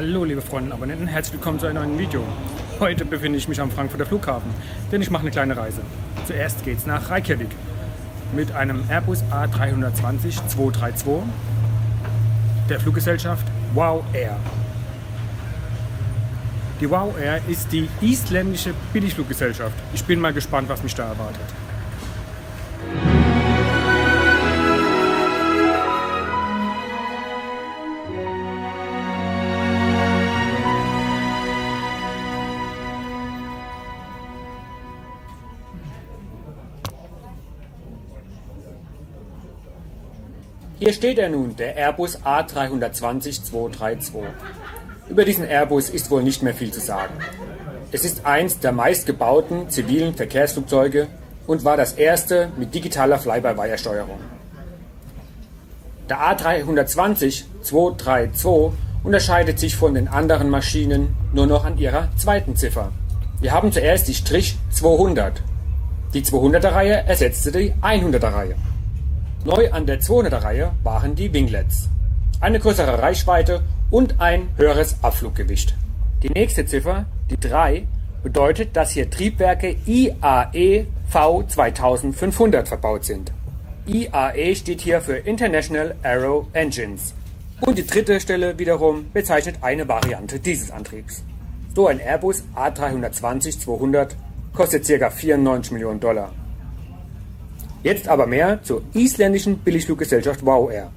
Hallo liebe Freunde und Abonnenten, herzlich willkommen zu einem neuen Video. Heute befinde ich mich am Frankfurter Flughafen, denn ich mache eine kleine Reise. Zuerst geht es nach Reykjavik mit einem Airbus A320-232 der Fluggesellschaft WOW Air. Die WOW Air ist die isländische Billigfluggesellschaft. Ich bin mal gespannt, was mich da erwartet. Hier steht er nun, der Airbus A320-232. Über diesen Airbus ist wohl nicht mehr viel zu sagen. Es ist eins der meistgebauten zivilen Verkehrsflugzeuge und war das erste mit digitaler Fly-by-Wire-Steuerung. Der A320-232 unterscheidet sich von den anderen Maschinen nur noch an ihrer zweiten Ziffer. Wir haben zuerst die Strich 200. Die 200er-Reihe ersetzte die 100er-Reihe. Neu an der 200er-Reihe waren die Winglets, eine größere Reichweite und ein höheres Abfluggewicht. Die nächste Ziffer, die 3, bedeutet, dass hier Triebwerke IAE V2500 verbaut sind. IAE steht hier für International Aero Engines. Und die dritte Stelle wiederum bezeichnet eine Variante dieses Antriebs. So ein Airbus A320-200 kostet ca. 94 Millionen Dollar. Jetzt aber mehr zur isländischen Billigfluggesellschaft WOW Air.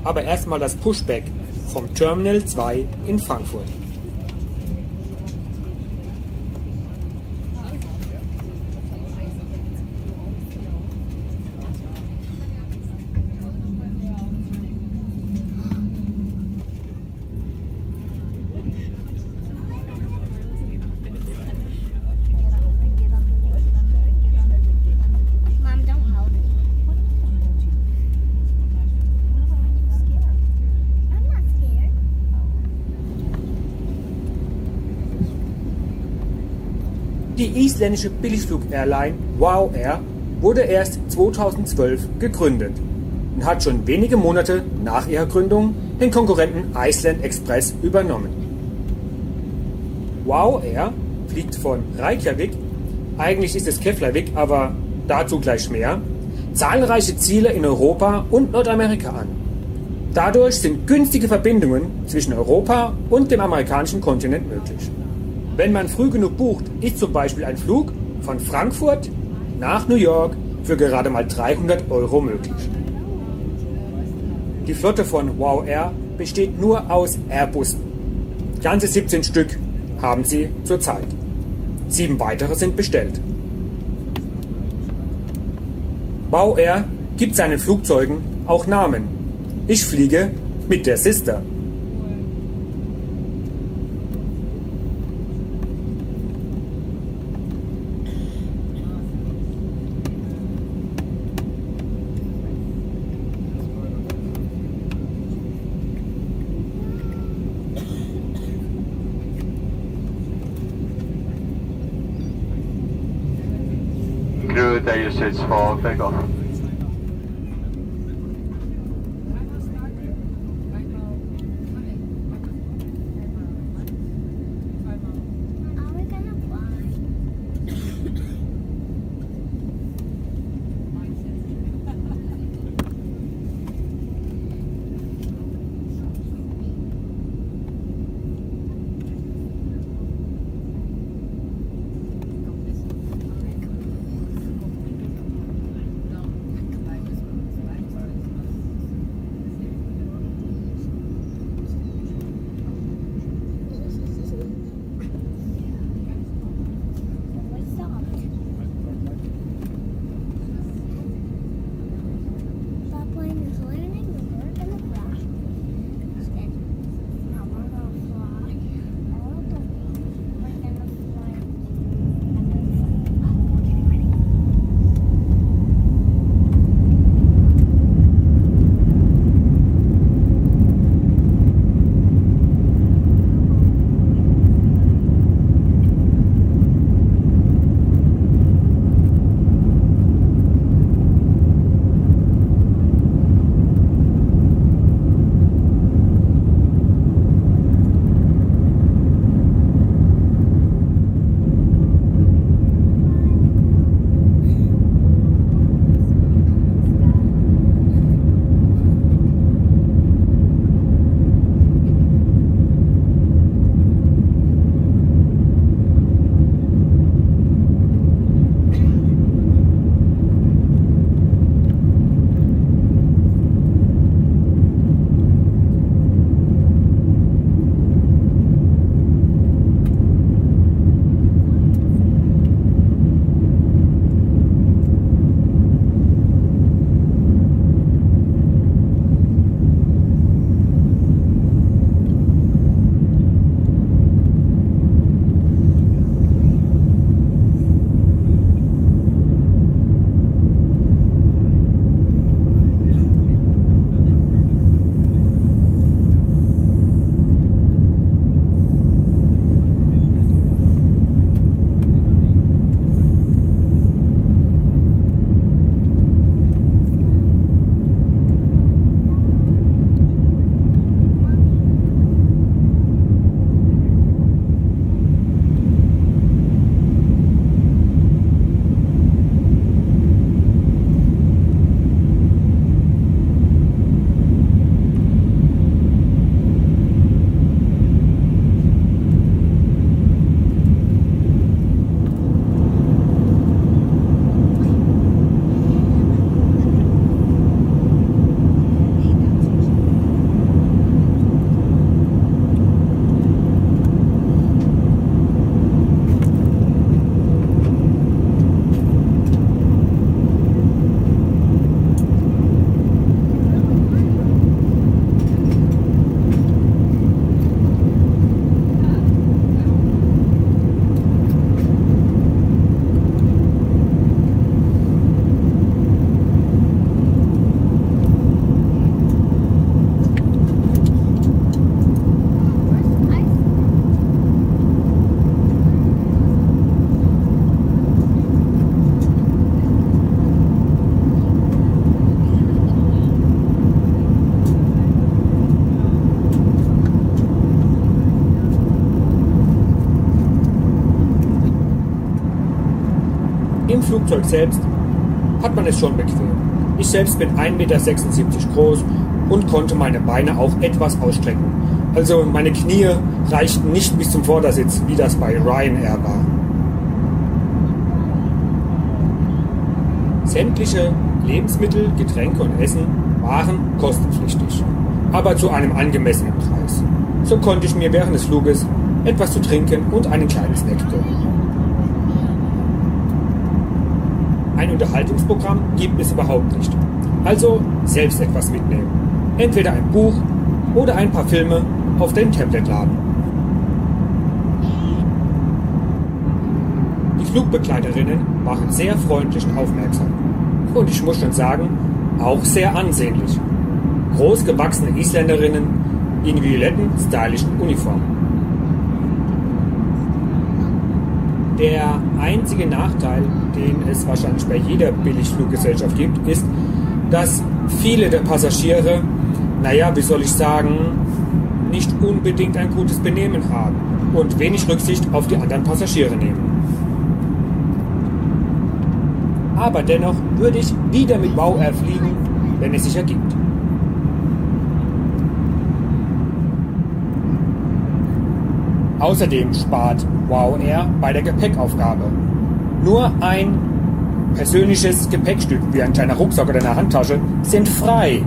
Aber erstmal das Pushback vom Terminal 2 in Frankfurt. Die isländische Billigflug-Airline WOW Air wurde erst 2012 gegründet und hat schon wenige Monate nach ihrer Gründung den Konkurrenten Iceland Express übernommen. WOW Air fliegt von Reykjavik, eigentlich ist es Keflavik, aber dazu gleich mehr, zahlreiche Ziele in Europa und Nordamerika an. Dadurch sind günstige Verbindungen zwischen Europa und dem amerikanischen Kontinent möglich. Wenn man früh genug bucht, ist zum Beispiel ein Flug von Frankfurt nach New York für gerade mal 300 € möglich. Die Flotte von WOW Air besteht nur aus Airbussen. Ganze 17 Stück haben sie zurzeit. 7 weitere sind bestellt. WOW Air gibt seinen Flugzeugen auch Namen. Ich fliege mit der Sister. Crew your seats for takeoff. Flugzeug selbst hat man es schon bequem. Ich selbst bin 1,76 Meter groß und konnte meine Beine auch etwas ausstrecken. Also meine Knie reichten nicht bis zum Vordersitz, wie das bei Ryanair war. Sämtliche Lebensmittel, Getränke und Essen waren kostenpflichtig, aber zu einem angemessenen Preis. So konnte ich mir während des Fluges etwas zu trinken und einen kleinen Snack gönnen. Ein Unterhaltungsprogramm gibt es überhaupt nicht. Also selbst etwas mitnehmen. Entweder ein Buch oder ein paar Filme auf dem Tablet laden. Die Flugbegleiterinnen waren sehr freundlich und aufmerksam. Und ich muss schon sagen, auch sehr ansehnlich. Großgewachsene Isländerinnen in violetten, stylischen Uniformen. Der einzige Nachteil, den es wahrscheinlich bei jeder Billigfluggesellschaft gibt, ist, dass viele der Passagiere, wie soll ich sagen, nicht unbedingt ein gutes Benehmen haben und wenig Rücksicht auf die anderen Passagiere nehmen. Aber dennoch würde ich wieder mit WOW Air fliegen, wenn es sich ergibt. Außerdem spart WOW Air bei der Gepäckaufgabe. Nur ein persönliches Gepäckstück, wie ein kleiner Rucksack oder eine Handtasche, sind frei.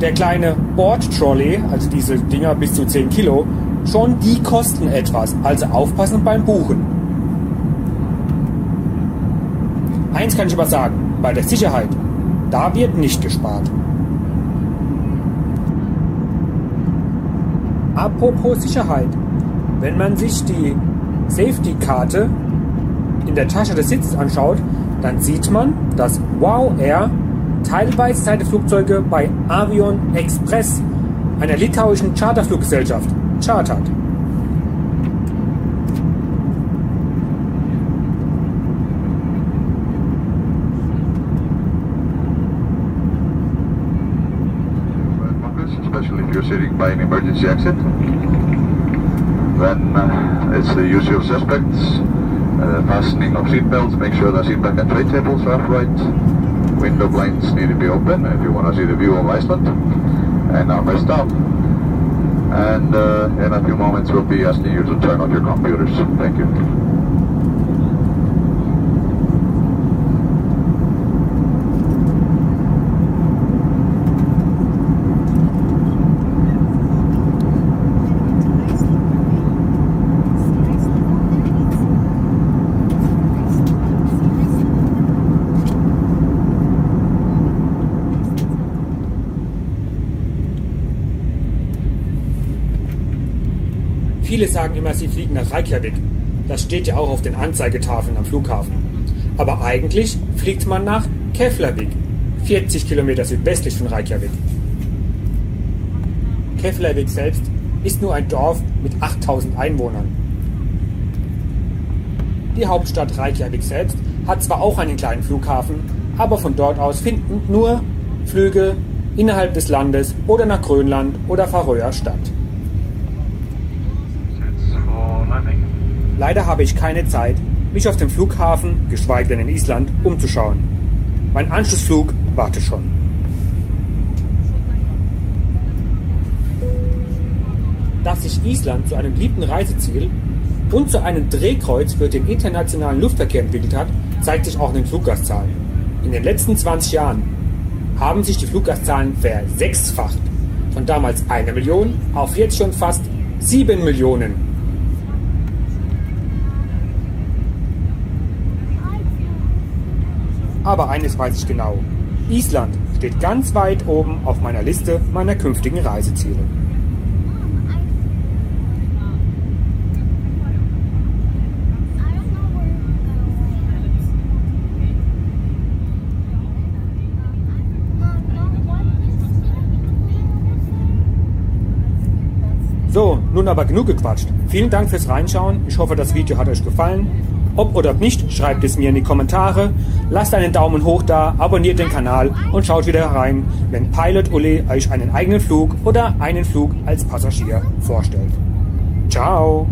Der kleine Board-Trolley, also diese Dinger bis zu 10 Kilo, schon die kosten etwas, also aufpassen beim Buchen. Eins kann ich aber sagen, bei der Sicherheit, da wird nicht gespart. Apropos Sicherheit, wenn man sich die Safety-Karte in der Tasche des Sitzes anschaut, dann sieht man, dass WOW Air teilweise seine Flugzeuge bei Avion Express, einer litauischen Charterfluggesellschaft, chartert. Especially if you're sitting by an emergency exit, then it's the usual suspects. Fastening of seatbelts, make sure the seatback and tray tables are upright. Window blinds need to be open if you want to see the view of Iceland. And now press stop. And in a few moments we'll be asking you to turn on your computers. Thank you. Viele sagen immer, sie fliegen nach Reykjavik. Das steht ja auch auf den Anzeigetafeln am Flughafen. Aber eigentlich fliegt man nach Keflavik, 40 Kilometer südwestlich von Reykjavik. Keflavik selbst ist nur ein Dorf mit 8000 Einwohnern. Die Hauptstadt Reykjavik selbst hat zwar auch einen kleinen Flughafen, aber von dort aus finden nur Flüge innerhalb des Landes oder nach Grönland oder Färöer statt. Leider habe ich keine Zeit, mich auf dem Flughafen, geschweige denn in Island, umzuschauen. Mein Anschlussflug wartet schon. Dass sich Island zu einem beliebten Reiseziel und zu einem Drehkreuz für den internationalen Luftverkehr entwickelt hat, zeigt sich auch in den Fluggastzahlen. In den letzten 20 Jahren haben sich die Fluggastzahlen versechsfacht. Von damals 1 Million auf jetzt schon fast 7 Millionen. Aber eines weiß ich genau. Island steht ganz weit oben auf meiner Liste meiner künftigen Reiseziele. So, nun aber genug gequatscht. Vielen Dank fürs Reinschauen. Ich hoffe, das Video hat euch gefallen. Ob oder nicht, schreibt es mir in die Kommentare. Lasst einen Daumen hoch da, abonniert den Kanal und schaut wieder rein, wenn Pilot Uli euch einen eigenen Flug oder einen Flug als Passagier vorstellt. Ciao!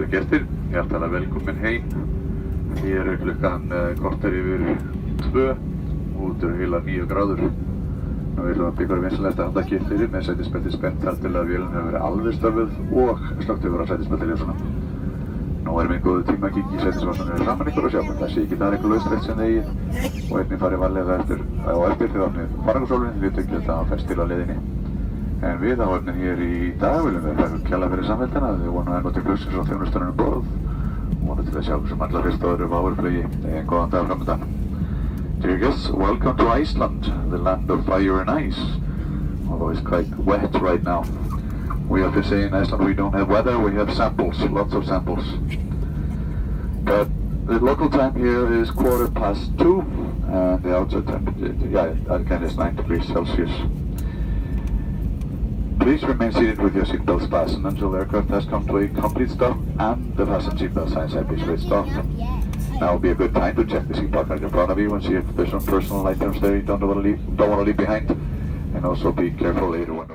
gestir, hjartalega velkomin heim. Hér klukkan korter yfir 2 og út heila 9 gráður. Nú við ætlum að byggja vinsanlegt að halda ekki fyrir með sætisbelti spennt þar til að vélun hefur verið alveg stöfuð og slökkt yfir á sætisbelti ljósuna. Nú minn góðu tíma að kíkja í sætisvarsanir saman ykkur og sjá hvort það sé ekki þar eitthvað lausrætt sem þið eigið og einnig farið varlega eftir þegar opnið farangursólfinn því við tökjum þetta að fest til á leiðinni. En við á efnin hér í dag viljum við færa kjalla fyrir samveldina við vonum að nota glössins og þjónustunum borð og vonum til að sjá sem allar fyrst og öðru váurflugi en góðan dag framöndan. Dear guests, welcome to Iceland, the land of fire and ice, although it's quite wet right now. We have to say in Iceland we don't have weather, we have samples, lots of samples. But the local time here is 2:15 and the outside temperature, again is 9 degrees Celsius. Please remain seated with your seatbelts fastened until the aircraft has come to a complete stop and the fasten seatbelt signs have been switched off. Now would be a good time to check the seat pocket in front of you and see if there's some personal items there you don't want to leave behind, and also be careful later when